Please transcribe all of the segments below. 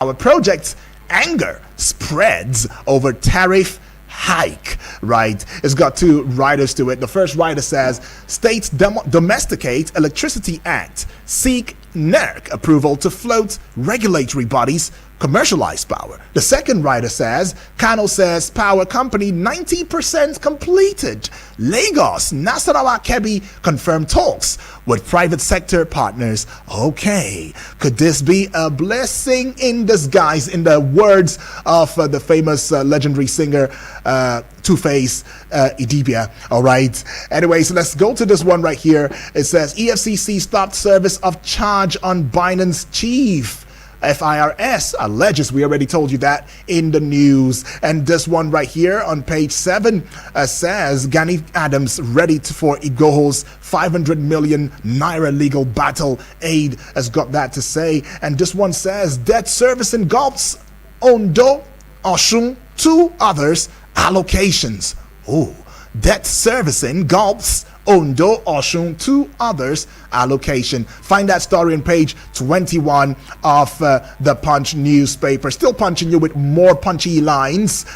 Our project's anger spreads over tariff hike, right? It's got two writers to it. The first writer says, states domesticate electricity act, seek NERC approval to float regulatory bodies commercialize power. The second writer says, Kano says power company 90% completed. Lagos, Nasarawa Kebbi confirmed talks with private sector partners. Okay, could this be a blessing in disguise, in the words of the famous legendary singer Two-Face Idibia? All right. Anyways, let's go to this one right here. It says EFCC stopped service of charge on Binance chief. FIRS alleges, we already told you that in the news. And this one right here on page 7 says Gani Adams ready for Igboho's 500 million naira legal battle. Aid has got that to say. And this one says debt service engulfs Ondo, Osun, 2 others allocations. Oh, debt servicing gulps Ondo, Osun, 2 others allocation. Find that story on page 21 of the Punch newspaper. Still punching you with more punchy lines.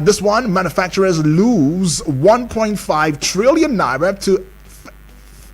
This one, manufacturers lose 1.5 trillion naira to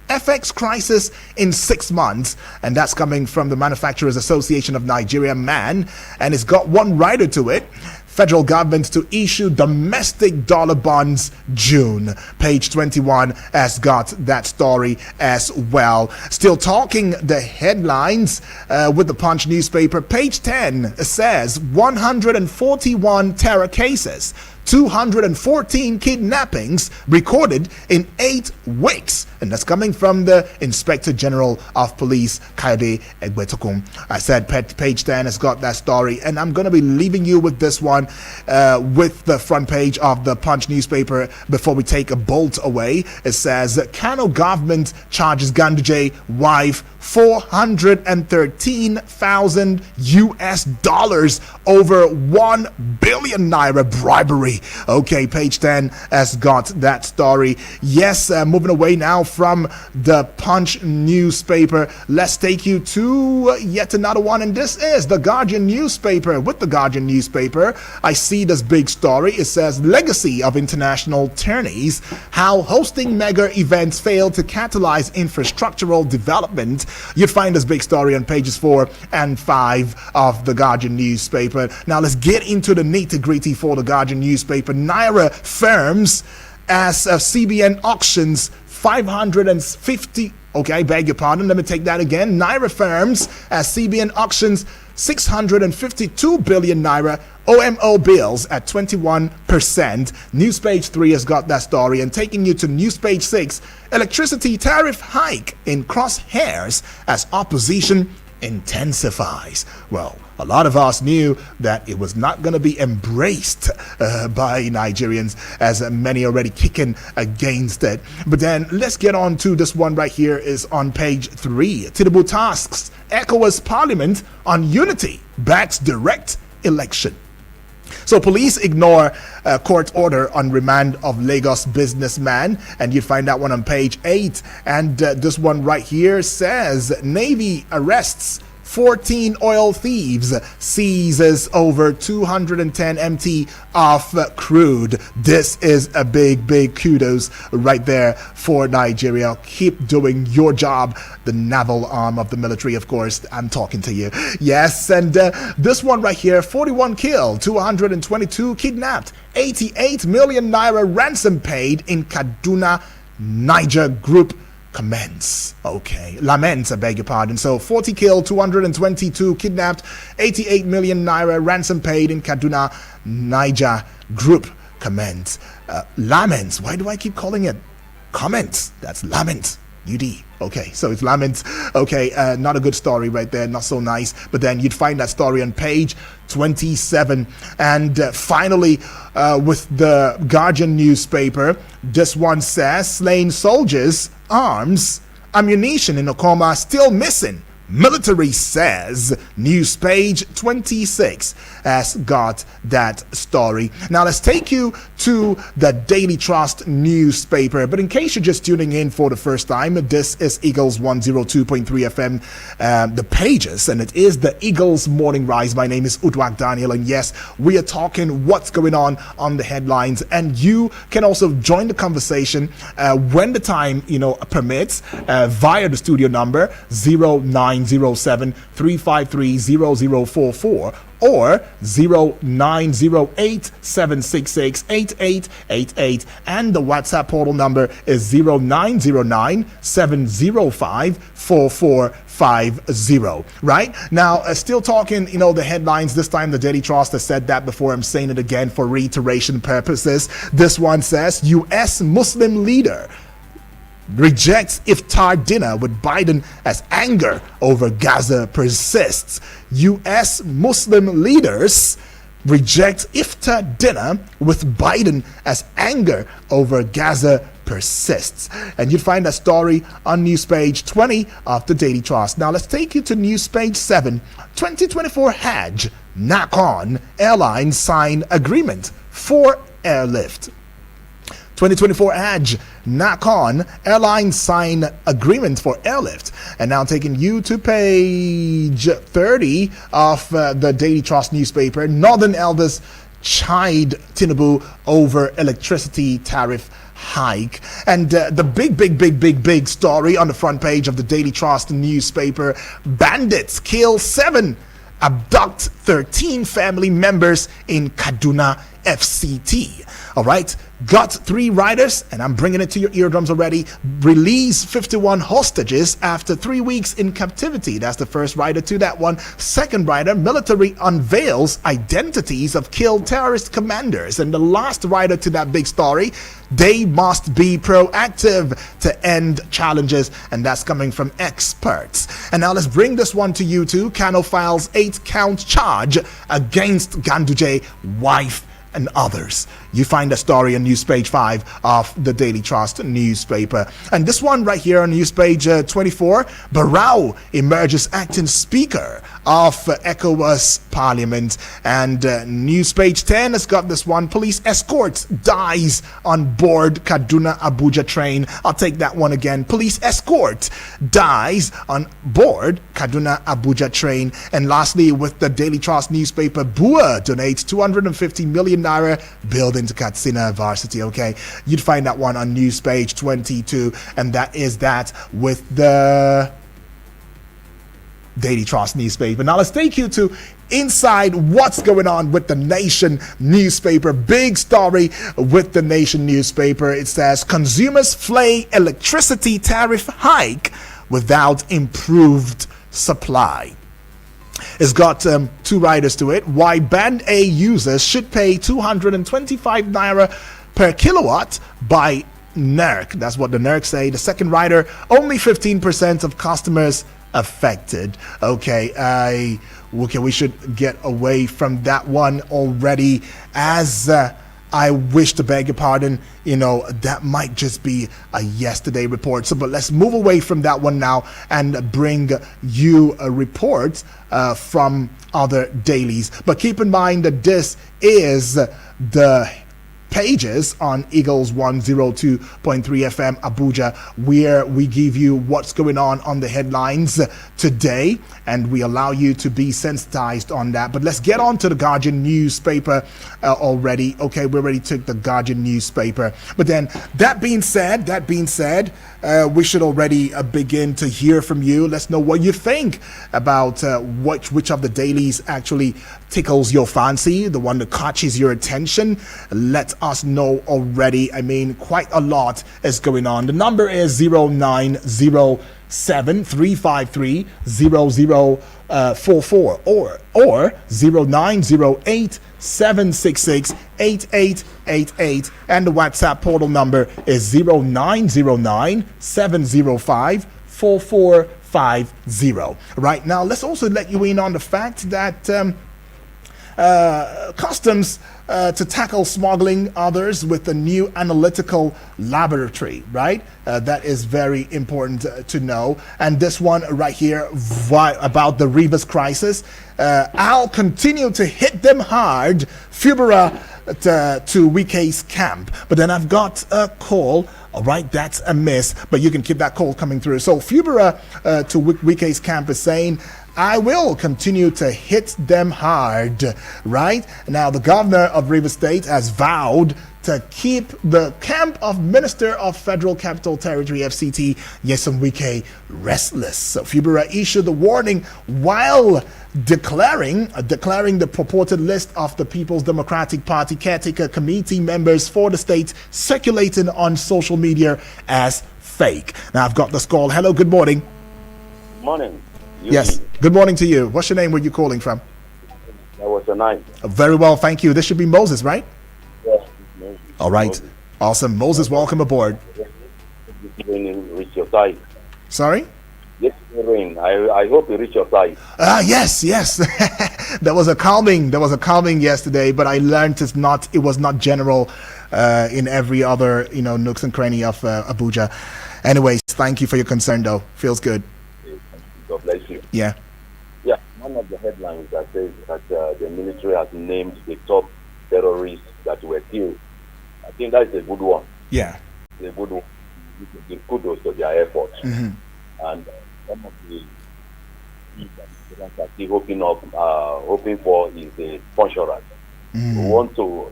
FX crisis in 6 months, and that's coming from the Manufacturers Association of Nigeria, MAN, and it's got one writer to it. Federal government to issue domestic dollar bonds June. Page 21 has got that story as well. Still talking the headlines with the Punch newspaper. Page 10 says 141 terror cases, 214 kidnappings recorded in 8 weeks. And that's coming from the Inspector General of Police, Kayode Egbetokun. I said page 10 has got that story, and I'm going to be leaving you with this one with the front page of the Punch newspaper before we take a bolt away. It says, Kano government charges Ganduje wife $413,000 US over 1 billion naira bribery. Okay, page 10 has got that story. Yes, moving away now from the Punch newspaper, let's take you to yet another one, and this is the Guardian newspaper. With the Guardian newspaper, I see this big story. It says legacy of international tourneys, how hosting mega events fail to catalyze infrastructural development. You'd find this big story on pages 4 and 5 of the Guardian newspaper. Now let's get into the nitty-gritty for the Guardian newspaper. Naira firms as CBN auctions 550. Okay, I beg your pardon. Let me take that again. Naira firms as CBN auctions 652 billion naira OMO bills at 21%. News page 3 has got that story. And taking you to news page 6, electricity tariff hike in crosshairs as opposition intensifies. Well, a lot of us knew that it was not going to be embraced by Nigerians, as many already kicking against it. But then let's get on to this one right here. Is on page 3. Tinubu tasks ECOWAS Parliament on unity, backs direct election. So police ignore court order on remand of Lagos businessman, and you find that one on page 8. And this one right here says Navy arrests 14 oil thieves, seizes over 210 MT of crude. This is a big kudos right there for Nigeria. Keep doing your job. The naval arm of the military, of course. I'm talking to you. Yes, and this one right here, 41 killed, 222 kidnapped, 88 million naira ransom paid in Kaduna, Niger group commence. Okay, laments, I beg your pardon. So 40 killed, 222 kidnapped, 88 million naira ransom paid in Kaduna, Niger group commence. Laments, why do I keep calling it comments? That's lament. UD. Okay, so it's laments. Okay, not a good story right there, not so nice. But then you'd find that story on page 27. And finally, with the Guardian newspaper, this one says slain soldiers, arms, ammunition in Okoma still missing. Military says. News page 26 has got that story. Now let's take you to the Daily Trust newspaper. But in case you're just tuning in for the first time, this is Eagles 102.3 FM, the pages, and it is the Eagles Morning Rise. My name is Udwak Daniel, and yes, we are talking what's going on the headlines, and you can also join the conversation when the time permits via the studio number 0907 353 0044 or 0908 766 8888, and the WhatsApp portal number is 0909 705 4450. Right now, still talking, the headlines. This time, the Daily Trust has said that before. I'm saying it again for reiteration purposes. This one says, U.S. Muslim leader rejects iftar dinner with Biden as anger over Gaza persists. U.S. Muslim leaders reject iftar dinner with Biden as anger over Gaza persists. And you find that story on news page 20 of the Daily Trust. Now let's take you to news page 7. 2024 Hajj, Nakon Airlines sign agreement for airlift. 2024 Hajj, Nakon Airlines sign agreement for airlift. And now taking you to page 30 of the Daily Trust newspaper. Northern elders chide Tinubu over electricity tariff hike. And the big story on the front page of the Daily Trust newspaper: bandits kill 7, abduct 13 family members in Kaduna FCT. All right, got 3 riders, and I'm bringing it to your eardrums already. Release 51 hostages after 3 weeks in captivity. That's the first rider to that one. Second rider, military unveils identities of killed terrorist commanders. And the last rider to that big story, they must be proactive to end challenges, and that's coming from experts. And now let's bring this one to you too. Kano files 8-count charge against Ganduje wife and others. You find the story on news page 5 of the Daily Trust newspaper. And this one right here on news page 24, Barrow emerges acting speaker of ECOWAS Parliament. And news page 10 has got this one: police escort dies on board Kaduna Abuja train. I'll take that one again. Police escort dies on board Kaduna Abuja train. And lastly, with the Daily Trust newspaper, BUA donates 250 million naira building to Katsina Varsity. Okay, you'd find that one on news page 22, and that is that with the Daily Trust newspaper. Now let's take you to inside what's going on with the Nation newspaper. Big story with the Nation newspaper. It says consumers flay electricity tariff hike without improved supply. It's got 2 riders to it. Why Band A users should pay 225 naira per kilowatt by NERC. That's what the NERC say. The second rider, only 15% of customers affected. Okay, we should get away from that one already, as I wish to beg your pardon, that might just be a yesterday report. So, but let's move away from that one now and bring you a report from other dailies. But keep in mind that this is the pages on Eagles 102.3 FM Abuja, where we give you what's going on the headlines today, and we allow you to be sensitized on that. But let's get on to the Guardian newspaper already. Okay, we already took the Guardian newspaper. But then, that being said, we should already begin to hear from you. Let's know what you think about which of the dailies actually tickles your fancy, the one that catches your attention. Let us know already. I mean, quite a lot is going on. The number is 0907 353 0044 or 0908 766 8888, and the WhatsApp portal number is 0909 705 4450. Right now, let's also let you in on the fact that customs to tackle smuggling others with a new analytical laboratory, right? That is very important to know. And this one right here about the Rivers crisis, I'll continue to hit them hard, Fubara to Wike's camp. But then I've got a call. All right, that's a miss, but you can keep that call coming through. So Fubara to Wike's camp is saying, I will continue to hit them hard, right? Now, the governor of Rivers State has vowed to keep the camp of Minister of Federal Capital Territory, FCT, Nyesom Wike, restless. So Fubara issued the warning while declaring the purported list of the People's Democratic Party caretaker committee members for the state circulating on social media as fake. Now, I've got this call. Hello, good morning. Morning. Yes, good morning to you. What's your name? Where are you calling from? That was a night. Very well, thank you. This should be Moses, right? Yes. All right. Awesome. Moses, welcome aboard. Rain reach your side. Sorry? Yes, rain. I hope it reach your side. Yes. There was a calming yesterday, but I learned it was not general in every other, nooks and cranny of Abuja. Anyways, thank you for your concern though. Feels good. God bless you. Yeah. Yeah, one of the headlines that says that the military has named the top terrorists that were killed. I think that's a good one. Yeah. It's a good one. Give kudos to their efforts. Mm-hmm. And some of the things that students are still hoping for is the sponsorship. Mm-hmm. We want to,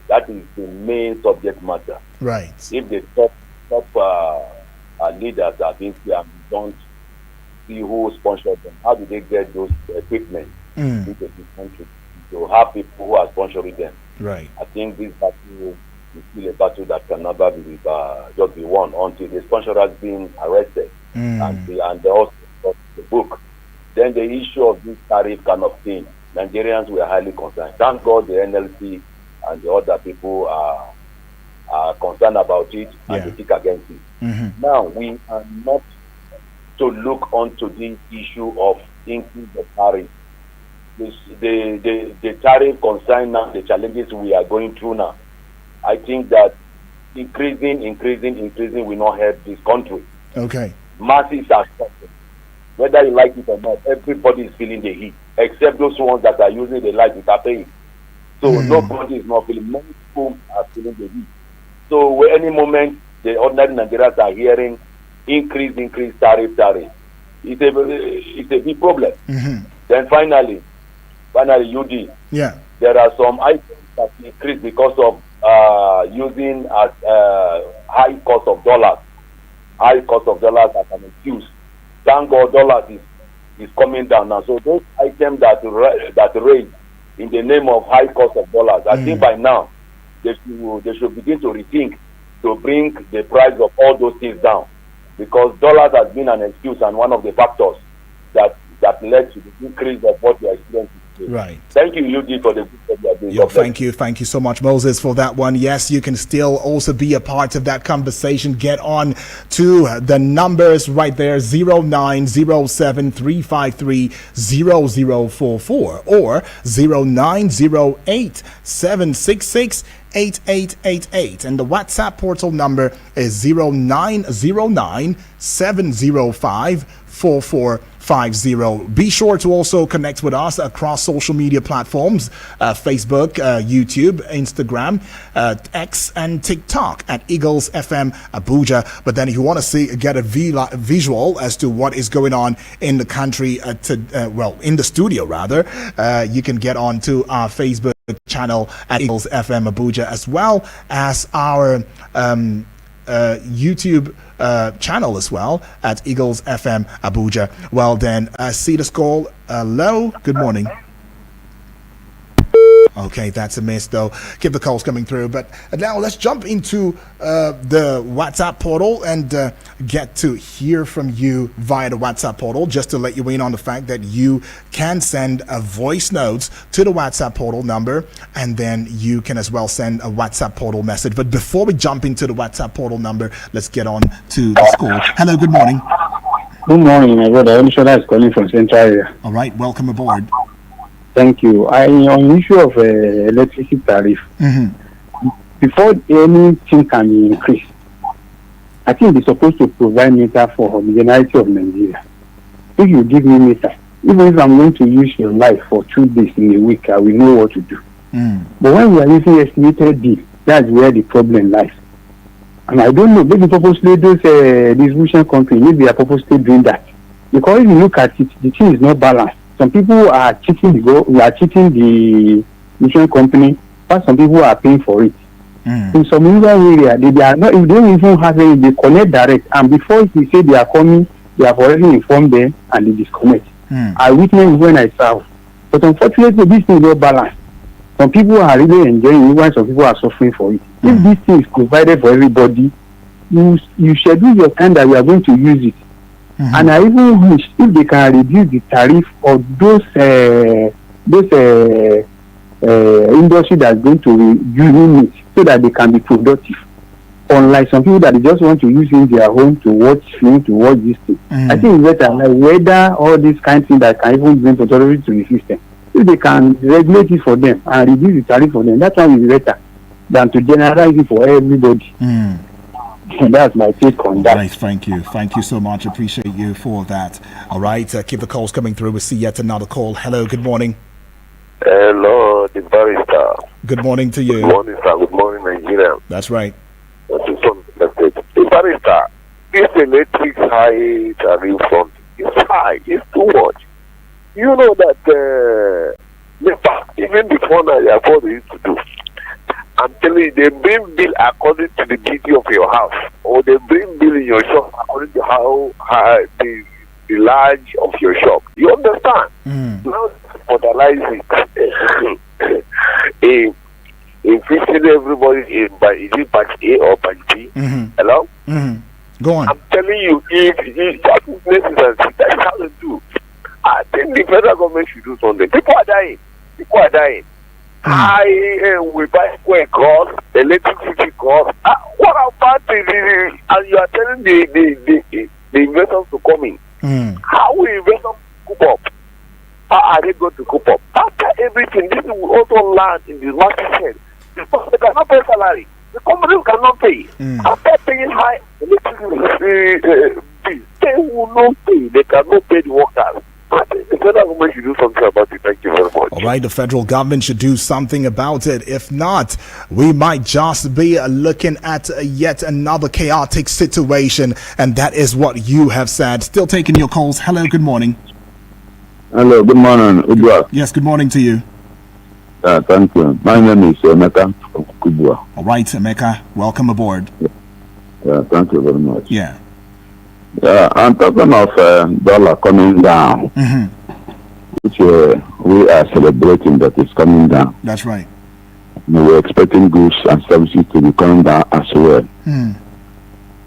that is the main subject matter. Right. If the top leaders are being clear and don't see who sponsored them, how do they get those equipment into this country to have people who are sponsoring them? Right. I think this battle is still a battle that can never be just be won until the sponsor has been arrested and they also got the book. Then the issue of this tariff kind of thing, Nigerians were highly concerned. Thank God the NLC and the other people are concerned about it and they speak against it. Mm-hmm. Now we are not to look onto this issue of increase the tariff. The tariff concern now the challenges we are going through now. I think that increasing will not help this country. Okay. Masses are suffering. Whether you like it or not, everybody is feeling the heat, except those ones that are using the light that are paying. So nobody is not feeling. Many people are feeling the heat. So any moment the ordinary Nigerians are hearing increase tariff, it's a big problem. Mm-hmm. Then finally UD. Yeah. There are some items that increase because of using high cost of dollars as an excuse. Thank God dollars is coming down now. So those items that raise in the name of high cost of dollars, I think by now they should begin to rethink to bring the price of all those things down, because dollars has been an excuse and one of the factors that led to the increase of what we are experiencing. Right. Thank you, UD, for the good job you are doing. Thank you so much, Moses, for that one. Yes, you can still also be a part of that conversation. Get on to the numbers right there, 0907-353-0044 or 0908-766-8888. And the WhatsApp portal number is 0909-705-4450. Be sure to also connect with us across social media platforms, Facebook, YouTube, Instagram, X, and TikTok at Eagles FM Abuja. But then if you want to get a visual as to what is going on in the country, in the studio rather, you can get on to our Facebook channel at Eagles FM Abuja, as well as our YouTube channel as well at Eagles FM Abuja. Well then, see this call. Hello, good morning. Okay, that's a miss though. Keep the calls coming through. But now let's jump into the WhatsApp portal and get to hear from you via the WhatsApp portal. Just to let you in on the fact that you can send a voice notes to the WhatsApp portal number, and then you can as well send a WhatsApp portal message. But before we jump into the WhatsApp portal number, let's get on to the call. Hello, good morning. Good morning, my brother. I'm sure that's calling from Central area. All right, welcome aboard. Thank you. On the issue of electricity tariff, before anything can be increased, I think they're supposed to provide meter for the majority of Nigeria. If you give me meter, even if I'm going to use your light for 2 days in a week, I will know what to do. But when we are using estimated bill, that's where the problem lies. And I don't know, maybe purposely those distribution companies, maybe they are purposely doing that. Because if you look at it, the thing is not balanced. Some people are cheating the distribution company, but some people are paying for it. In some rural area, they are not, if they don't even have any, they connect direct. And before they say they are coming, they have already informed them and they disconnect. I witnessed when I travel. But unfortunately, this thing is not balanced. Some people are really enjoying it, while some people are suffering for it. If this thing is provided for everybody, you schedule your time that we are going to use it. And I even wish if they can reduce the tariff of those industry that's going to use it so that they can be productive. Unlike some people that they just want to use in their home to watch film, to watch this thing. I think it's better, like whether all these kind of things that can even bring authority to the system, if they can regulate it for them and reduce the tariff for them, that one is better than to generalize it for everybody. And that's my take on that. Right, thank you. Thank you so much. Appreciate you for that. All right, keep the calls coming through. We'll see yet another call. Hello, good morning. Hello, the barrister. Good morning to you. Good morning, sir. Good morning, Nigeria. That's right. The barrister, this electric high tariff front is high. It's too much. You know that, even before now, what they used to do. I'm telling you, they bring bill according to the beauty of your house, or they bring bill in your shop according to how the large of your shop. You understand? Now, fertilize it. Increasing everybody is it batch A or batch B? Hello? Go on. I'm telling you, if that is necessary, that's how they do. I think the federal government should do something. People are dying. We buy square cost, electricity cost. What about and you are telling the investors to come in? How will investors coop up? How are they going to coop up? After everything, this will also land in the market head. Because they cannot pay salary. The companies cannot pay. After paying high electricity fees, they will not pay. They cannot pay the workers. The federal government should do something about it. Thank you very much. All right, the federal government should do something about it. If not, we might just be looking at yet another chaotic situation. And that is what you have said. Still taking your calls. Hello, good morning. Hello, good morning, Udwa. Yes, good morning to you. Thank you. My name is Emeka from Kubwa. All right, Emeka, welcome aboard. Yeah, thank you very much. Yeah. I'm talking of dollar coming down, which we are celebrating that it's coming down. That's right. We're expecting goods and services to be coming down as well.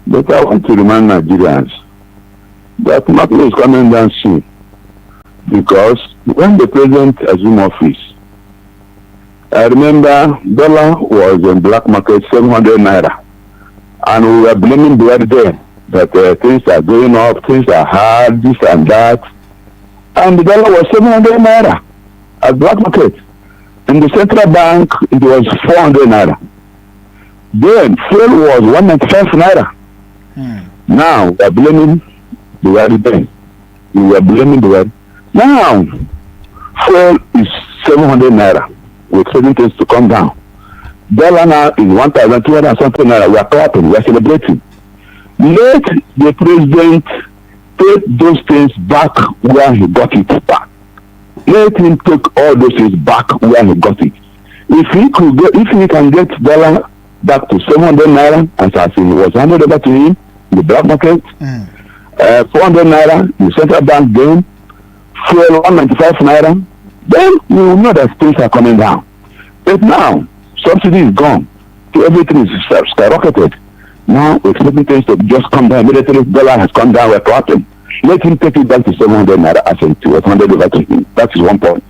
But I want to remind Nigerians that nothing is coming down soon. Because when the president assumed office, I remember dollar was in black market 700 naira, and we were blaming Buhari then that things are going up, things are hard, this and that, and the dollar was 700 naira at black market. In the central bank, it was 400 naira. Then fuel was 195 naira. Now we are blaming Buhari then. We are blaming Buhari. Now, fuel is 700 naira. We're expecting things to come down. Dollar now is 1,200 something naira. We are clapping, we are celebrating. Let the president take those things back where he got it back. Let him take all those things back where he got it. If he can get dollar back to 700 naira, as it was handed over to him in the black market, 400 naira in the central bank gain, fuel 195 naira, then we will know that things are coming down. But now, subsidy is gone. Everything is skyrocketed. Now, we're expecting things to just come down. Immediately, dollar has come down, we're clapping. Let him take it back to 700 naira as it was handed over to him. That is one point.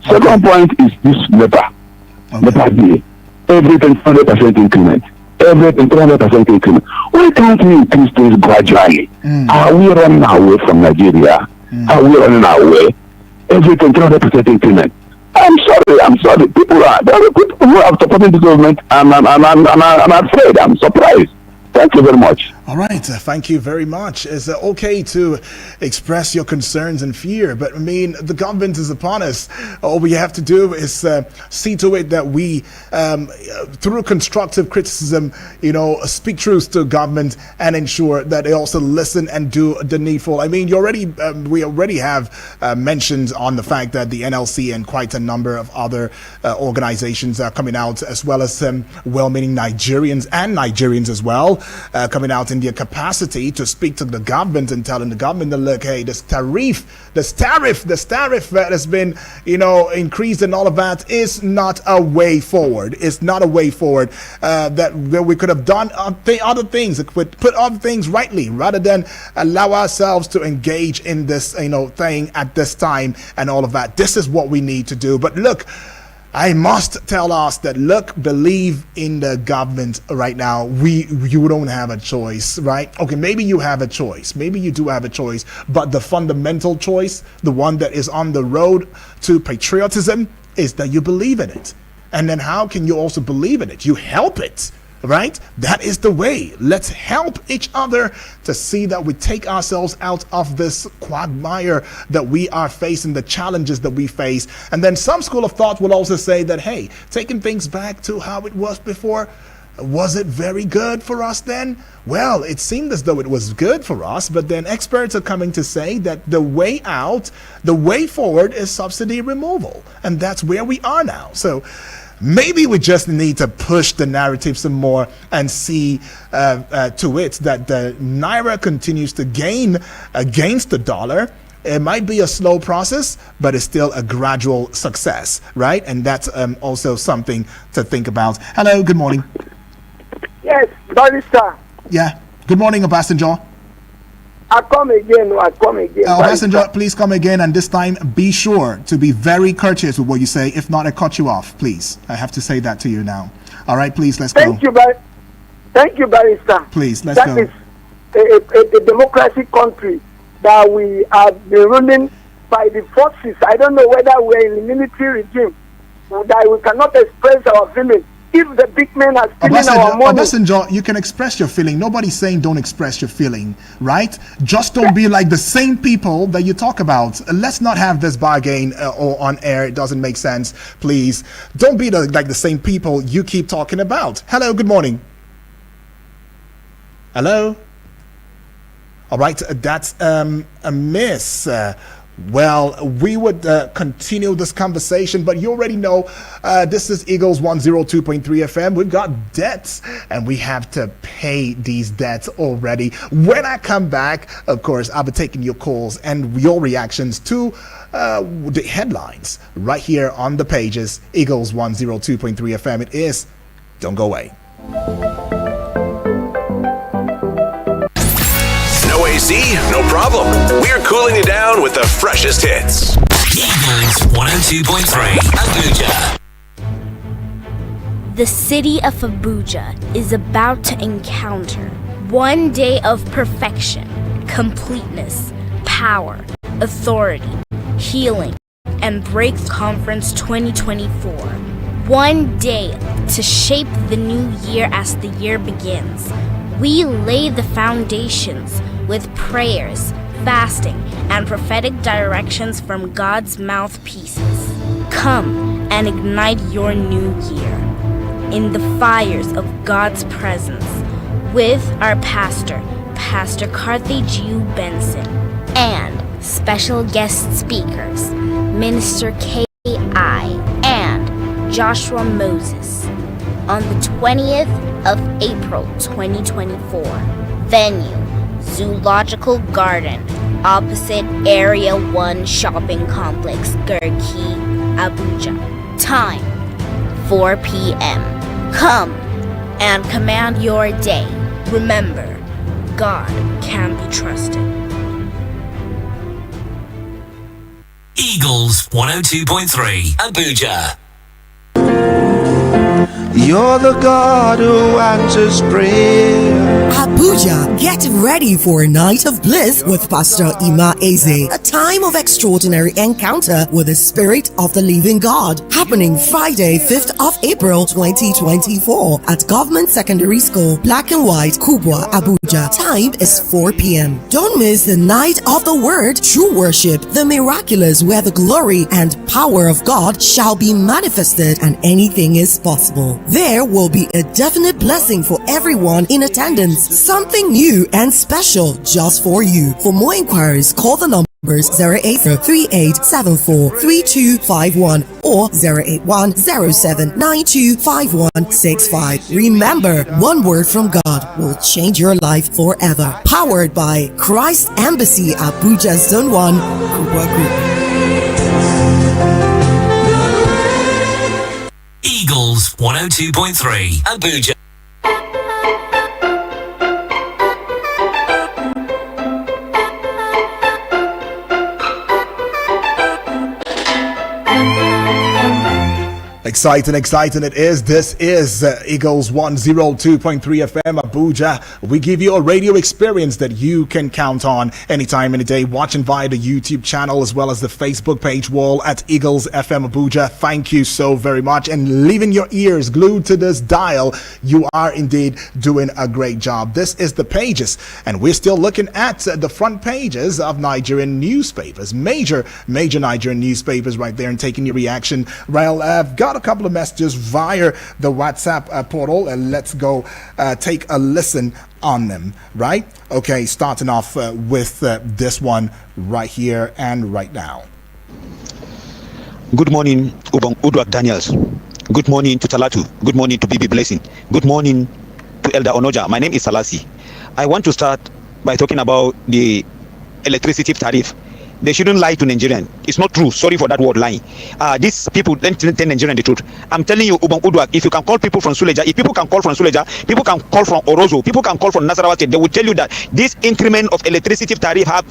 Second point is this NEPA. NEPA bill. Everything 100% increment. Everything 300% increment. Why can't we increase things gradually? Are we running away from Nigeria? Are we running away? Everything 300% increment. I'm sorry. There are people who are supporting the government, and I'm afraid. I'm surprised. Thank you very much. All right, thank you very much. It's okay to express your concerns and fear, but I mean, the government is upon us. All we have to do is see to it that we, through constructive criticism, speak truth to government and ensure that they also listen and do the needful. I mean, we already have mentioned on the fact that the NLC and quite a number of other organizations are coming out, as well as well-meaning Nigerians and Nigerians as well, coming out in their capacity to speak to the government and telling the government that, look, hey, this tariff that has been, increased and all of that is not a way forward. It's not a way forward that we could have done other things, put other things rightly, rather than allow ourselves to engage in this, thing at this time and all of that. This is what we need to do. But look, I must tell us that, look, believe in the government right now. You don't have a choice, right? Okay, maybe you have a choice. Maybe you do have a choice. But the fundamental choice, the one that is on the road to patriotism, is that you believe in it. And then how can you also believe in it? You help it. Right? That is the way. Let's help each other to see that we take ourselves out of this quagmire that we are facing, the challenges that we face. And then some school of thought will also say that, hey, taking things back to how it was before, was it very good for us then? Well, it seemed as though it was good for us, but then experts are coming to say that the way out, the way forward is subsidy removal. And that's where we are now. So maybe we just need to push the narrative some more and see to it that the Naira continues to gain against the dollar. It might be a slow process, but it's still a gradual success, right? And that's also something to think about. Hello, good morning. Yes, Barrister. Yeah, good morning, Obasanjo. I come again. Obasanjo, please come again, and this time be sure to be very courteous with what you say. If not, I cut you off, please. I have to say that to you now. All right, please, let's go. Thank you, Barrister. Please, let's go. That is a democratic country that we have been ruling by the forces. I don't know whether we're in the military regime, that we cannot express our feelings. If the big men are stealing our money. Obasanjo, you can express your feeling. Nobody's saying don't express your feeling, right? Just don't be like the same people that you talk about. Let's not have this bargain or on air. It doesn't make sense. Please don't be like the same people you keep talking about. Hello, good morning. Hello. All right, that's a miss. Well, we would continue this conversation, but you already know this is Eagles 102.3 FM. We've got debts, and we have to pay these debts already. When I come back, of course, I'll be taking your calls and your reactions to the headlines right here on the pages. Eagles 102.3 FM. It is. Don't go away. No AC? No problem. We're cooling you down with the freshest hits. Eagles 102.3 Abuja. The city of Abuja is about to encounter one day of perfection, completeness, power, authority, healing, and Break Conference 2024. One day to shape the new year as the year begins. We lay the foundations with prayers, fasting, and prophetic directions from God's mouthpieces. Come and ignite your new year in the fires of God's presence with our pastor, Pastor Carthegiu Benson, and special guest speakers, Minister K.I. and Joshua Moses on the 20th of April 2024. Venue, Zoological Garden, opposite Area 1 Shopping Complex, Garki, Abuja. Time, 4 p.m. Come and command your day. Remember, God can be trusted. Eagles 102.3 Abuja. You're the God who answers prayer. Abuja, get ready for a night of bliss with Pastor Ima Eze. A time of extraordinary encounter with the Spirit of the Living God. Happening Friday, 5th of April 2024 at Government Secondary School, Black and White, Kubwa, Abuja. Time is 4 p.m. Don't miss the night of the Word, true worship, the miraculous where the glory and power of God shall be manifested and anything is possible. There will be a definite blessing for everyone in attendance. Something new and special just for you. For more inquiries, call the numbers 08038743251 or 08107925165. Remember, one word from God will change your life forever. Powered by Christ Embassy Abuja Zone 1 Kubwa Group. Eagles 102.3 Abuja. Exciting it is. This is Eagles 102.3 FM Abuja. We give you a radio experience that you can count on anytime, any day, watching via the YouTube channel as well as the Facebook page wall at Eagles FM Abuja. Thank you so very much. And leaving your ears glued to this dial, you are indeed doing a great job. This is the pages, and we're still looking at the front pages of Nigerian newspapers, major Nigerian newspapers right there, and taking your reaction. Well, I've got a couple of messages via the WhatsApp portal, and let's go take a listen on them, right? Okay, starting off with this one right here and right now. Good morning, Udwak Daniels. Good morning to Talatu. Good morning to Bibi Blessing. Good morning to Elder Onoja. My name is Salasi. I want to start by talking about the electricity tariff. They shouldn't lie to Nigerians. It's not true. Sorry for that word, lying. These people don't tell Nigerians the truth. I'm telling you, Udwak, if you can call people from Suleja, if people can call from Suleja, people can call from Orozo, people can call from Nasarawa State, they will tell you that this increment of electricity tariff have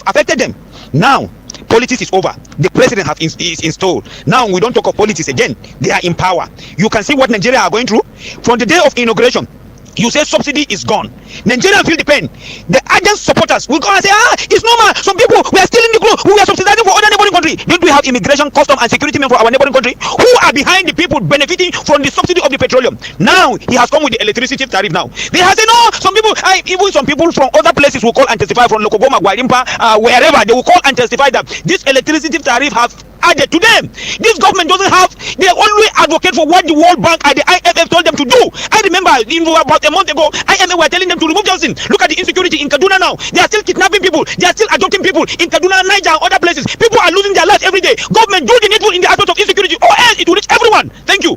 affected them. Now, politics is over. The president is installed. Now we don't talk of politics again. They are in power. You can see what Nigeria are going through. From the day of inauguration, you say subsidy is gone. Nigerians feel the pain. The urgent supporters will go and say, it's normal. Some people, we are still in the group. We are subsidizing for other neighboring country. Don't we have immigration, custom, and security men for our neighboring country who are behind the people benefiting from the subsidy of the petroleum? Now, he has come with the electricity tariff now. They have said, no, some people, even some people from other places will call and testify, from Lokogoma, Guarimpa, wherever, they will call and testify that this electricity tariff have added to them. This government doesn't have, they only advocate for what the World Bank and the IMF told them to do. I remember about a month ago, IMF were telling them to remove Johnson. Look at the insecurity in Kaduna now. They are still kidnapping people. They are still adopting people in Kaduna, Niger, and other places. People are losing their lives every day. Government do the needful in the aspect of insecurity, or else it will reach everyone. Thank you.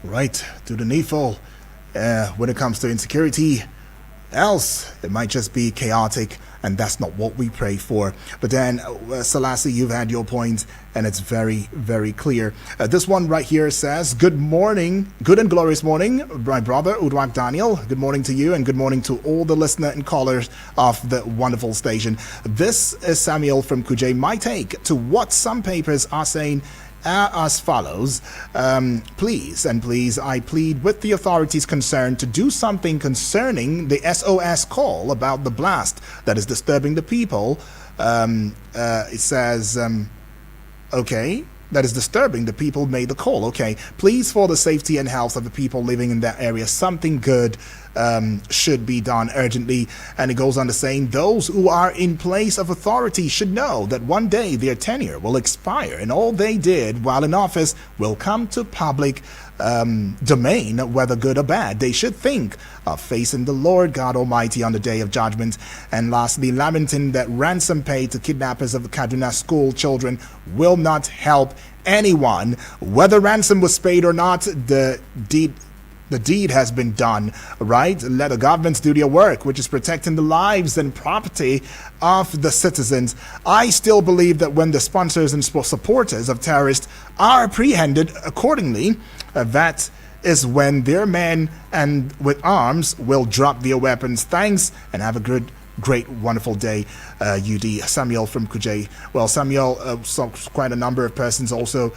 Right, do the needful when it comes to insecurity. Else, it might just be chaotic, and that's not what we pray for. But then, Salasi, you've had your point, and it's very, very clear. This one right here says, good morning, good and glorious morning, my brother, Udwak Daniel. Good morning to you, and good morning to all the listeners and callers of the wonderful station. This is Samuel from Kuje. My take to what some papers are saying as follows. Please, I plead with the authorities concerned to do something concerning the SOS call about the blast that is disturbing the people. It says, okay, that is disturbing the people made the call. Okay, please, for the safety and health of the people living in that area, something good should be done urgently. And it goes on to saying, those who are in place of authority should know that one day their tenure will expire, and all they did while in office will come to public domain, whether good or bad. They should think of facing the Lord God Almighty on the day of judgment. And lastly, lamenting that ransom paid to kidnappers of the Kaduna school children will not help anyone. Whether ransom was paid or not, the deed has been done, right? Let the governments do their work, which is protecting the lives and property of the citizens. I still believe that when the sponsors and supporters of terrorists are apprehended accordingly, that is when their men and with arms will drop their weapons. Thanks, and have a good great, wonderful day, UD. Samuel from Kuje. Well, Samuel, quite a number of persons also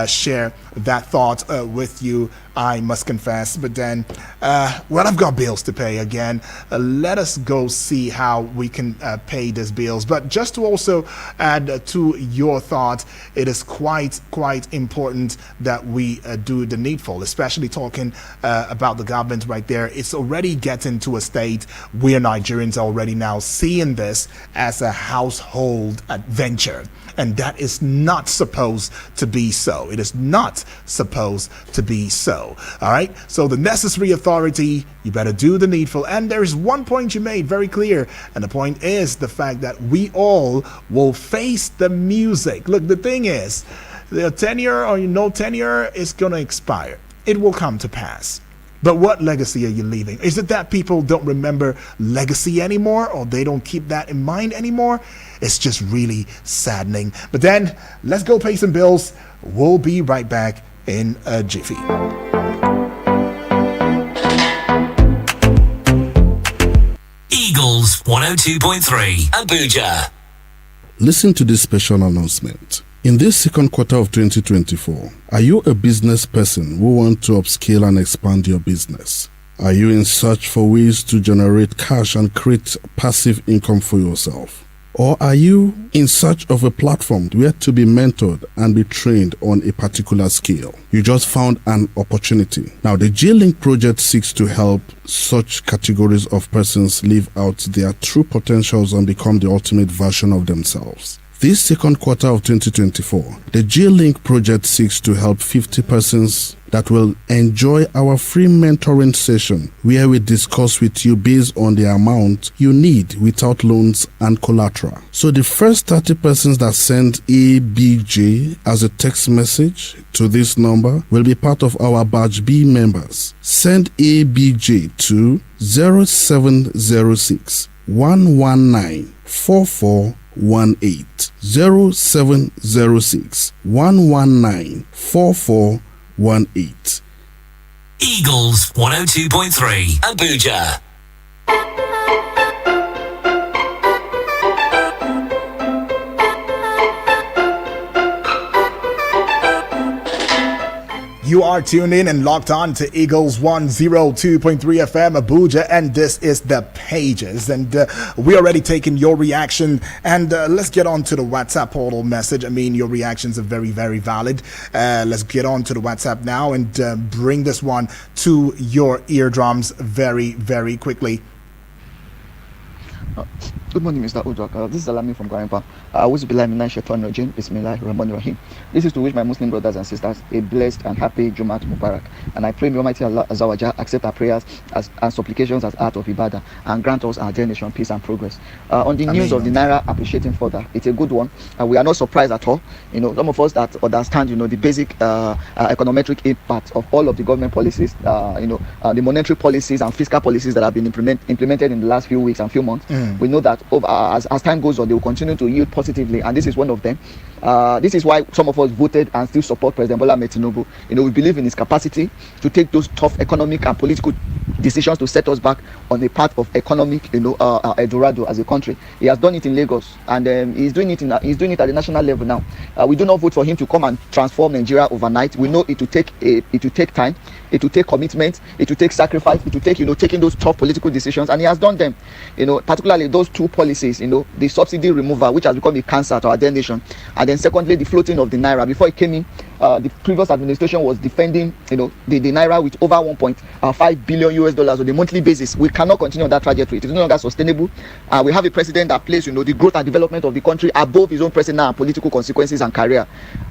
share that thought with you, I must confess. But then, well, I've got bills to pay again. Let us go see how we can pay these bills. But just to also add to your thought, it is quite important that we do the needful, especially talking about the government right there. It's already getting to a state where Nigerians are already now seeing this as a household adventure. And that is not supposed to be so. It is not supposed to be so. All right. So the necessary authority, you better do the needful. And there is one point you made very clear. And the point is the fact that we all will face the music. Look, the thing is, the tenure or no tenure is going to expire. It will come to pass. But what legacy are you leaving? Is it that people don't remember legacy anymore, or they don't keep that in mind anymore? It's just really saddening. But then, let's go pay some bills. We'll be right back in a jiffy. Eagles 102.3 Abuja. Listen to this special announcement. In this second quarter of 2024, are you a business person who wants to upscale and expand your business? Are you in search for ways to generate cash and create passive income for yourself? Or are you in search of a platform where to be mentored and be trained on a particular skill? You just found an opportunity. Now, the J-Link project seeks to help such categories of persons live out their true potentials and become the ultimate version of themselves. This second quarter of 2024, the J-Link project seeks to help 50 persons that will enjoy our free mentoring session where we discuss with you based on the amount you need without loans and collateral. So the first 30 persons that send ABJ as a text message to this number will be part of our Batch B members. Send ABJ to 0706 119 4418 0706 119 4418. Eagles 102.3 Abuja. You are tuned in and locked on to Eagles 102.3 FM Abuja, and this is The Pages. And we're already taking your reaction, and let's get on to the WhatsApp portal message. I mean, your reactions are very, very valid. Let's get on to the WhatsApp now and bring this one to your eardrums very, very quickly. Good morning, Mr. Udrak. This is Alami from Garimpa. Bismillahirrahmanirrahim. This is to wish my Muslim brothers and sisters a blessed and happy Jumat Mubarak. And I pray may Almighty Allah Azza wa Jalla accept our prayers and supplications as art of ibadah and grant us our dear nation peace and progress. On the news of the Naira appreciating further, it's a good one. We are not surprised at all. You know, some of us that understand, the basic econometric impact of all of the government policies, the monetary policies and fiscal policies that have been implemented in the last few weeks and few months. We know that as time goes on, they will continue to yield positively, and this is one of them. This is why some of us voted and still support President Bola Ahmed Tinubu. We believe in his capacity to take those tough economic and political decisions to set us back on a path of economic, Eldorado as a country. He has done it in Lagos, and he's doing it at the national level now. We do not vote for him to come and transform Nigeria overnight. We know it will take time, it will take commitment, it will take sacrifice, it will take taking those tough political decisions, and he has done them. Particularly those two policies, the subsidy removal, which has become a cancer to our dear nation, and then secondly the floating of the Naira. Before it came in, the previous administration was defending the Naira with over $1.5 billion on a monthly basis. We cannot continue on that trajectory. It is no longer sustainable. We have a president that places the growth and development of the country above his own personal and political consequences and career,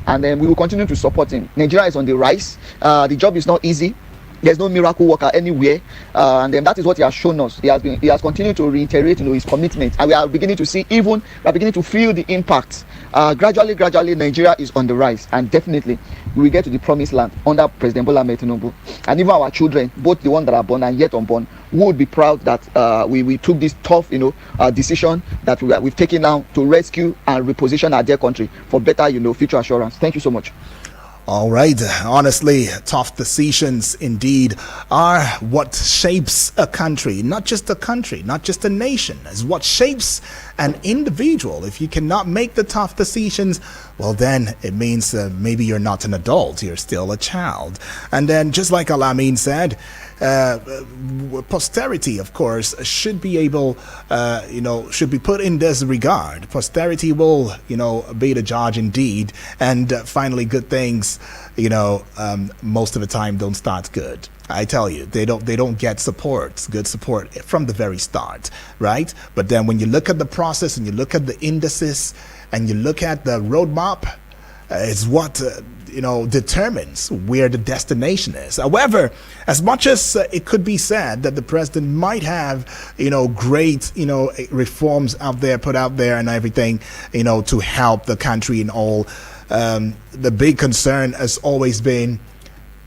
and then we will continue to support him. Nigeria is on the rise. The job is not easy. There's no miracle worker anywhere, and then that is what he has shown us. He has continued to reiterate his commitment, and we are beginning to feel the impact. Gradually Nigeria is on the rise, and definitely we will get to the promised land under President Bola Ahmed Tinubu. And even our children, both the ones that are born and yet unborn, would be proud that we took this tough decision that we've taken now to rescue and reposition our dear country for better future assurance. Thank you so much. All right. Honestly, tough decisions indeed are what shapes a country, not just a country, not just a nation. It's what shapes an individual. If you cannot make the tough decisions, well, then it means maybe you're not an adult, you're still a child. And then, just like Al-Amin said, posterity, of course, should be able, should be put in this regard. Posterity will, be the judge indeed. And finally, good things, most of the time don't start good. I tell you, they don't get good support from the very start, right? But then when you look at the process and you look at the indices and you look at the roadmap, it's what determines where the destination is. However, as much as it could be said that the president might have great reforms put out there and everything to help the country and all, the big concern has always been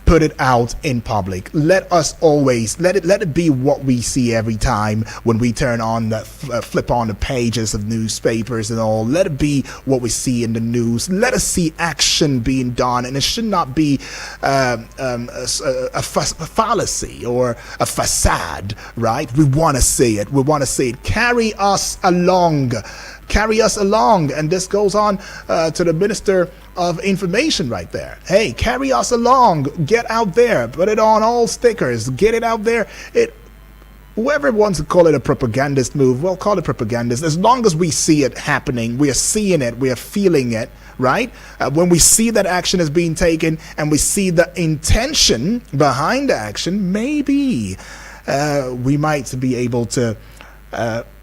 put it out in public. Let it be what we see every time when we turn on flip on the pages of newspapers and all. Let it be what we see in the news. Let us see action being done, and it should not be a fallacy or a facade, right? We want to see it. We want to see it. Carry us along. And this goes on to the Minister of Information right there. Hey, carry us along. Get out there. Put it on all stickers. Get it out there. Whoever wants to call it a propagandist move, well, call it propagandist. As long as we see it happening, we are seeing it, we are feeling it, right? When we see that action is being taken and we see the intention behind the action, maybe we might be able to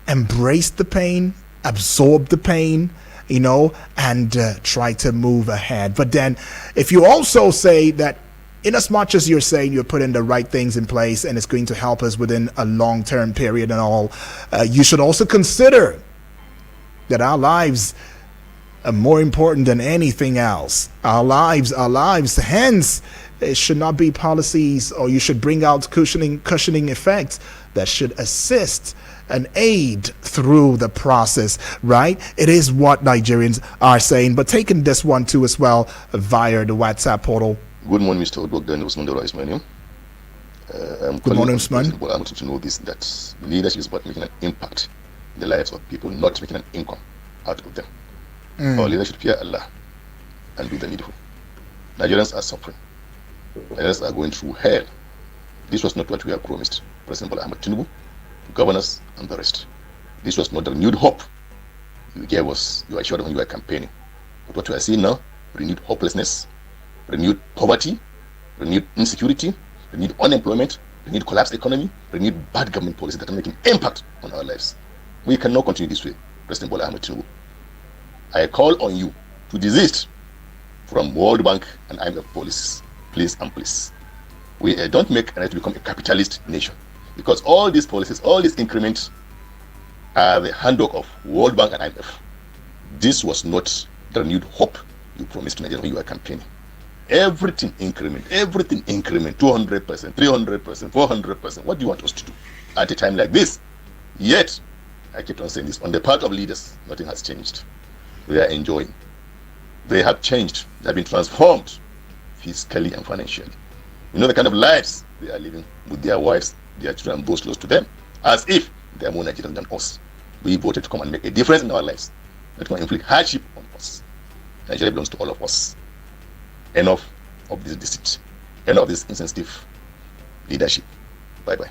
embrace the pain, absorb the pain, and try to move ahead. But then if you also say that in as much as you're saying you're putting the right things in place and it's going to help us within a long-term period and all, you should also consider that our lives are more important than anything else. Our lives, hence it should not be policies, or you should bring out cushioning effects that should assist and aid through the process, right? It is what Nigerians are saying. But taking this one too as well via the WhatsApp portal. Good morning, Mr. Odogdan. Usman Dora is my name. Good morning, Usman. I want you to know this, that leadership is about making an impact in the lives of people, not making an income out of them. Our leaders should fear Allah and do the needful. Nigerians are suffering. Nigerians are going through hell. This was not what we were promised. President Bola Ahmed Tinubu, governors, and the rest. This was not the renewed hope you gave us, you assured when you were campaigning. But what we are seeing now, renewed hopelessness, renewed poverty, renewed insecurity, renewed unemployment, renewed collapsed economy, renewed bad government policy that are making impact on our lives. We cannot continue this way, President Bola Ahmed Tinubu. I call on you to desist from World Bank and IMF policies, please and please. We don't make Nigeria to become a capitalist nation, because all these policies, all these increments are the handbook of World Bank and IMF. This was not the renewed hope you promised to Nigeria when you were campaigning. Everything increment, 200%, 300%, 400%. What do you want us to do at a time like this? Yet, I keep on saying this, on the part of leaders, nothing has changed. They are enjoying. They have changed. They have been transformed fiscally and financially. You know the kind of lives they are living with their wives, their children, those close to them, as if they are more Nigerian than us. We voted to come and make a difference in our lives, not to inflict hardship on us. Nigeria belongs to all of us. Enough of this deceit. Enough of this insensitive leadership. Bye-bye.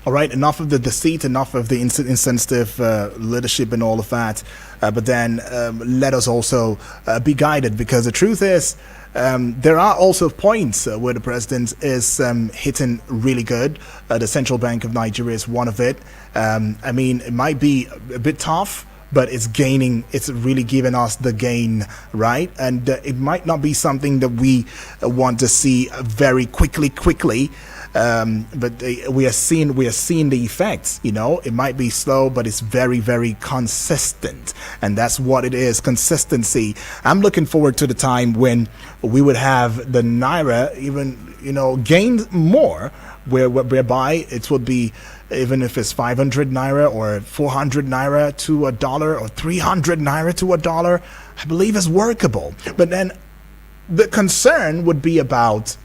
All right, enough of the deceit, enough of the insensitive leadership and all of that. But then let us also be guided, because the truth is, there are also points where the president is hitting really good. The Central Bank of Nigeria is one of it. I mean, it might be a bit tough, but it's really giving us the gain, right? And it might not be something that we want to see very quickly. But we are seeing the effects. It might be slow, but it's very, very consistent, and that's what it is, consistency. I'm looking forward to the time when we would have the naira even gain more, whereby it would be, even if it's 500 naira or 400 naira to $1 or 300 naira to $1, I believe is workable. But then the concern would be about,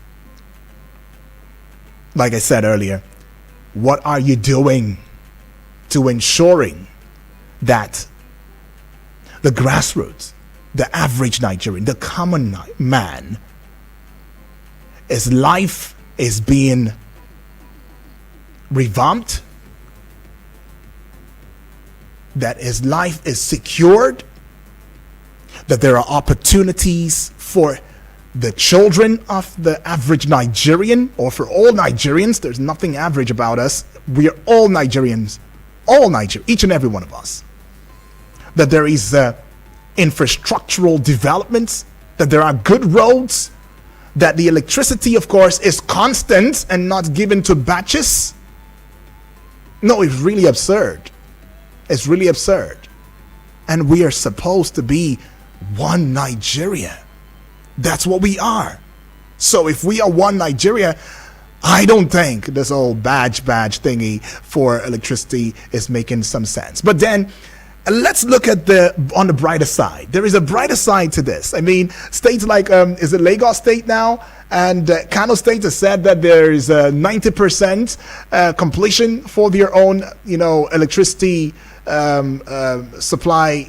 like I said earlier, what are you doing to ensuring that the grassroots, the average Nigerian, the common man, his life is being revamped, that his life is secured, that there are opportunities for the children of the average Nigerian, or for all Nigerians. There's nothing average about us. We are all Nigerians, each and every one of us. That there is infrastructural developments, that there are good roads, that the electricity, of course, is constant and not given to batches. No, it's really absurd. It's really absurd. And we are supposed to be one Nigeria. That's what we are. So if we are one Nigeria, I don't think this old badge thingy for electricity is making some sense. But then let's look at on the brighter side. There is a brighter side to this. I mean, states like is it Lagos State now, and Kano State has said that there is a 90% completion for their own, electricity supply,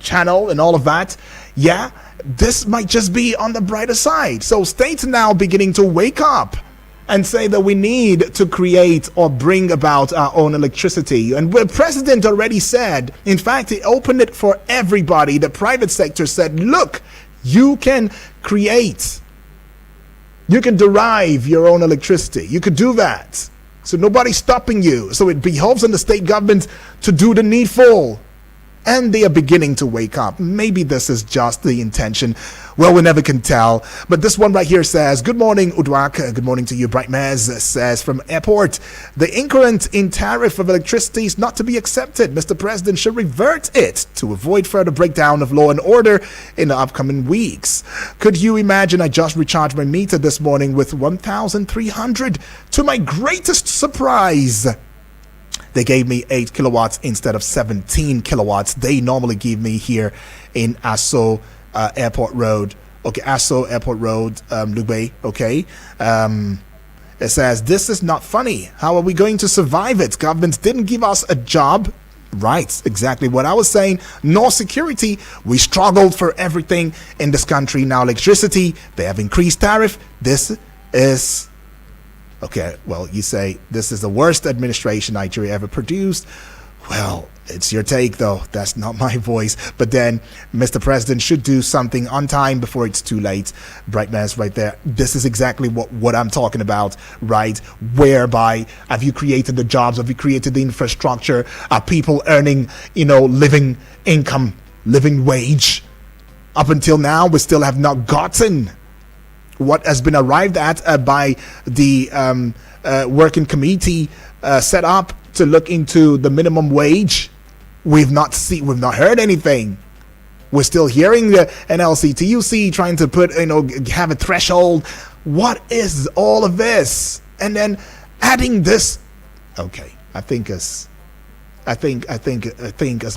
channel and all of that. Yeah, this might just be on the brighter side. So states now beginning to wake up and say that we need to create or bring about our own electricity. And the president already said, in fact, he opened it for everybody. The private sector said, look, you can create, you can derive your own electricity. You could do that. So nobody's stopping you. So it behoves on the state government to do the needful. And they are beginning to wake up. Maybe this is just the intention. Well, we never can tell. But this one right here says, good morning, Udwak. Good morning to you. Brightmez says from airport, the increment in tariff of electricity is not to be accepted. Mr. President should revert it to avoid further breakdown of law and order in the upcoming weeks. Could you imagine? I just recharged my meter this morning with 1,300. To my greatest surprise, they gave me 8 kilowatts instead of 17 kilowatts. They normally give me here in Aso Airport Road. Okay, Aso Airport Road, Lugbe. Okay. It says, this is not funny. How are we going to survive it? Government didn't give us a job. Right, exactly what I was saying. No security. We struggled for everything in this country. Now electricity, they have increased tariff. This is... Okay, well, you say this is the worst administration Nigeria ever produced. Well, it's your take, though. That's not my voice. But then, Mr. President should do something on time before it's too late. Brightness right there. This is exactly what I'm talking about, right? Whereby, have you created the jobs? Have you created the infrastructure? Are people earning, living income, living wage? Up until now, we still have not gotten what has been arrived at by the working committee set up to look into the minimum wage. We've not heard anything. We're still hearing the NLC, TUC trying to put, have a threshold. What is all of this? And then adding this. Okay, I think as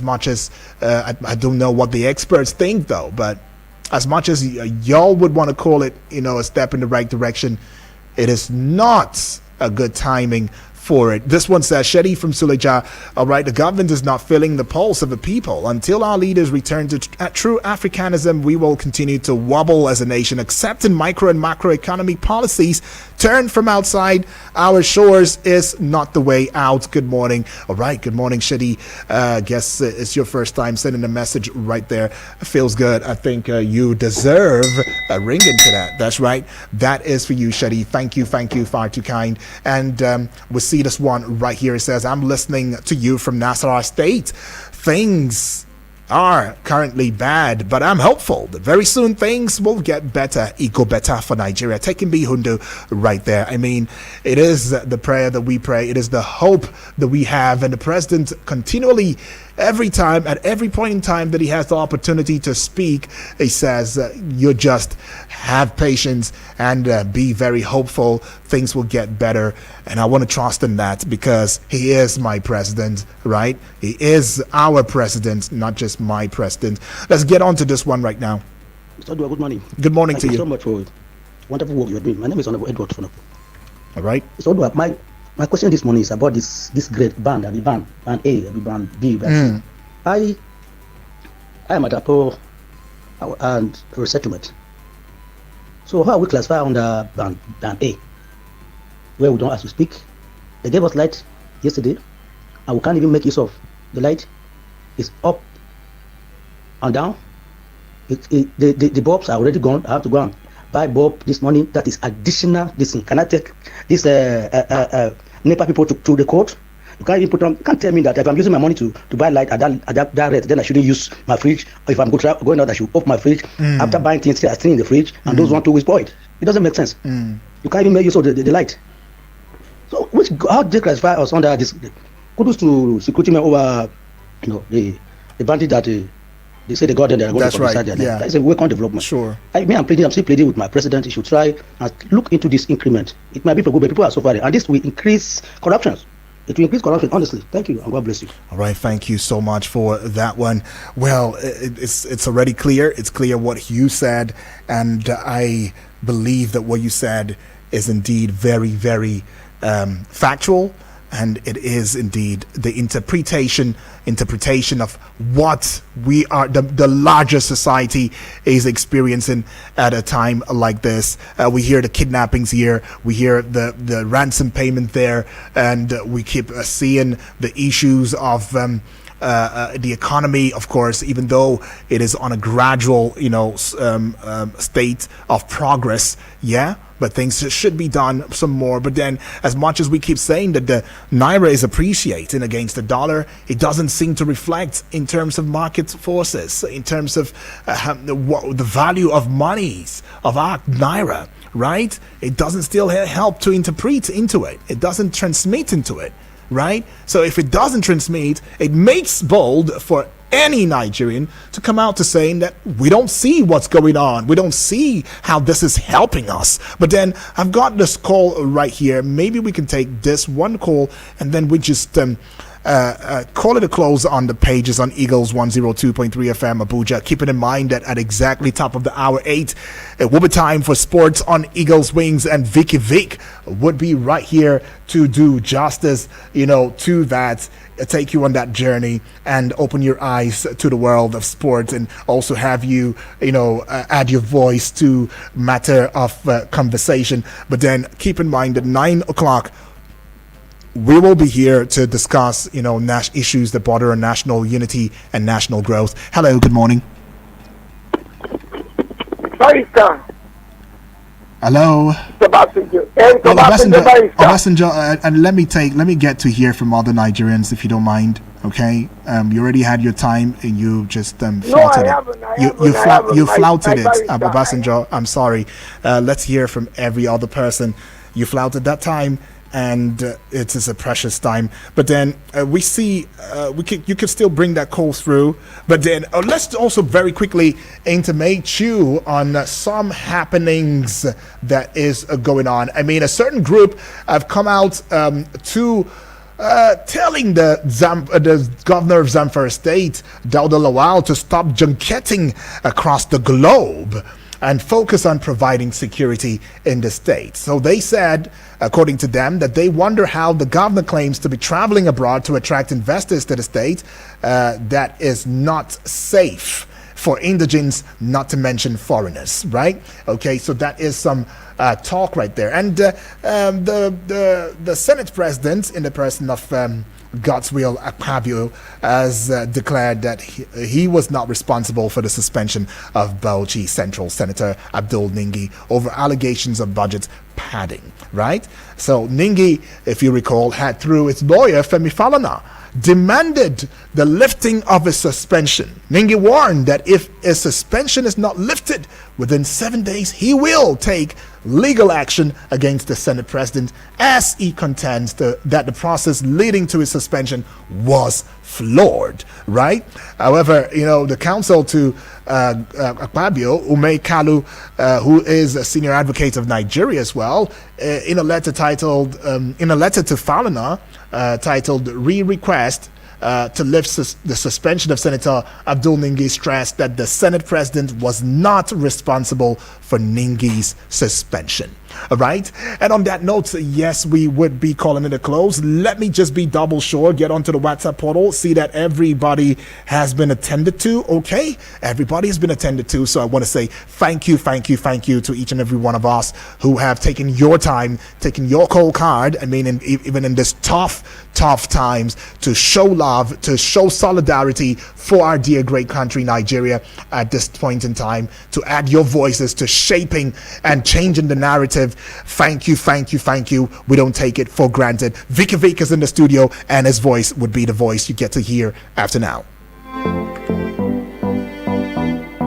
much as I don't know what the experts think though, but as much as y'all would want to call it, a step in the right direction, it is not a good timing for it. This one says, Shetty from Suleja, all right, the government is not feeling the pulse of the people. Until our leaders return to true Africanism, we will continue to wobble as a nation, accepting micro and macroeconomic policies turned from outside our shores is not the way out. Good morning. All right, good morning, Shetty. Guess it's your first time sending a message right there. Feels good. I think you deserve a ring into that. That's right. That is for you, Shetty. Thank you, far too kind. And we'll see this one right here. It says, I'm listening to you from Nasarawa State. Things are currently bad, but I'm hopeful that very soon things will get better. Eco better for Nigeria. Taking B Hundu right there. I mean, it is the prayer that we pray. It is the hope that we have. And the president continually, every time, at every point in time that he has the opportunity to speak, he says, you just have patience and be very hopeful. Things will get better. And I want to trust in that because he is my president, right? He is our president, not just my president. Let's get on to this one right now. Mr. Odua, good morning. Good morning Thank to you. so much for wonderful work you are doing. My name is Honorable Edward Fonopo. All right. Mr. Odua, my question this morning is about this great band, and the band A, the band B, band C. I am at Apo and resettlement. So how we classify under band A, where we don't have to speak? They gave us light yesterday, and we can't even make use of the light. It's up and down. The bulbs are already gone. I have to go and buy bulb this morning. That is additional. This can I take this NEPA people to the court? You can't even put on. You can't tell me that if I'm using my money to buy light at that rate, then I shouldn't use my fridge. Or if I'm going out, I should open my fridge after buying things that are still in the fridge, and those 1 2 weeks spoiled. It doesn't make sense. You can't even make use of the light. So how do they classify us under this? Kudos to security men over, the bandit that they say they got there. They're going to decide their name. That's a welcome development. Sure. I'm still pleading with my president. He should try and look into this increment. It might be for good, but people are suffering, and this will increase corruption. It will increase corruption, honestly. Thank you, and God bless you. All right, thank you so much for that one. Well, it's already clear. It's clear what you said, and I believe that what you said is indeed very, very factual, and it is indeed the interpretation of what we are, the larger society is experiencing at a time like this. We hear the kidnappings here, we hear the ransom payment there, and we keep seeing the issues of the economy, of course, even though it is on a gradual, state of progress. But things should be done some more. But then, as much as we keep saying that the naira is appreciating against the dollar, it doesn't seem to reflect in terms of market forces, in terms of the value of monies of our naira, right? It doesn't still help to interpret into it. It doesn't transmit into it, right? So if it doesn't transmit, it makes bold for any Nigerian to come out to saying that we don't see what's going on. We don't see how this is helping us. But then I've got this call right here. Maybe we can take this one call and then we just call it a close on the pages on Eagles 102.3 FM Abuja. Keeping in mind that at exactly top of the hour 8, it will be time for sports on Eagles Wings, and Vicky Vic would be right here to do justice, to that, take you on that journey and open your eyes to the world of sports, and also have you, add your voice to matter of conversation. But then keep in mind that 9 o'clock, we will be here to discuss, issues that border on national unity and national growth. Hello, good morning. Hello. Obasanjo, and let me get to hear from other Nigerians, if you don't mind. Okay, you already had your time and you just flouted it. You flouted it, Obasanjo. I'm sorry. Let's hear from every other person. You flouted that time, and it is a precious time. But then we see you can still bring that call through. But then let's also very quickly intimate you on some happenings that is going on. I mean, a certain group have come out to telling the governor of Zamfara State, Dauda Lawal, to stop junketing across the globe and focus on providing security in the state. So they said, according to them, that they wonder how the governor claims to be traveling abroad to attract investors to the state that is not safe for indigents, not to mention foreigners, right? Okay, so that is some talk right there. And the Senate president, in the person of Godswill Akpabio, has declared that he was not responsible for the suspension of Bauchi Central Senator Abdul Ningi over allegations of budget padding, right? So Ningi, if you recall, had through its lawyer Femi Falana demanded the lifting of his suspension. Ningi warned that if his suspension is not lifted within 7 days, he will take legal action against the Senate president, as he contends that the process leading to his suspension was flawed, right? However, the counsel to Akpabio, Ume Kalu, who is a senior advocate of Nigeria as well, in a letter to Falana, titled Re-Request, to lift the suspension of Senator Abdul Ningi, stressed that the Senate president was not responsible for Ningi's suspension. All right. And on that note, yes, we would be calling it a close. Let me just be double sure. Get onto the WhatsApp portal. See that everybody has been attended to. Okay. Everybody has been attended to. So I want to say thank you to each and every one of us who have taken your time, taken your cold card. I mean, even in this tough times, to show love, to show solidarity for our dear great country, Nigeria, at this point in time, to add your voices to shaping and changing the narrative. Thank you. We don't take it for granted. Vicky Vick is in the studio, and his voice would be the voice you get to hear after now.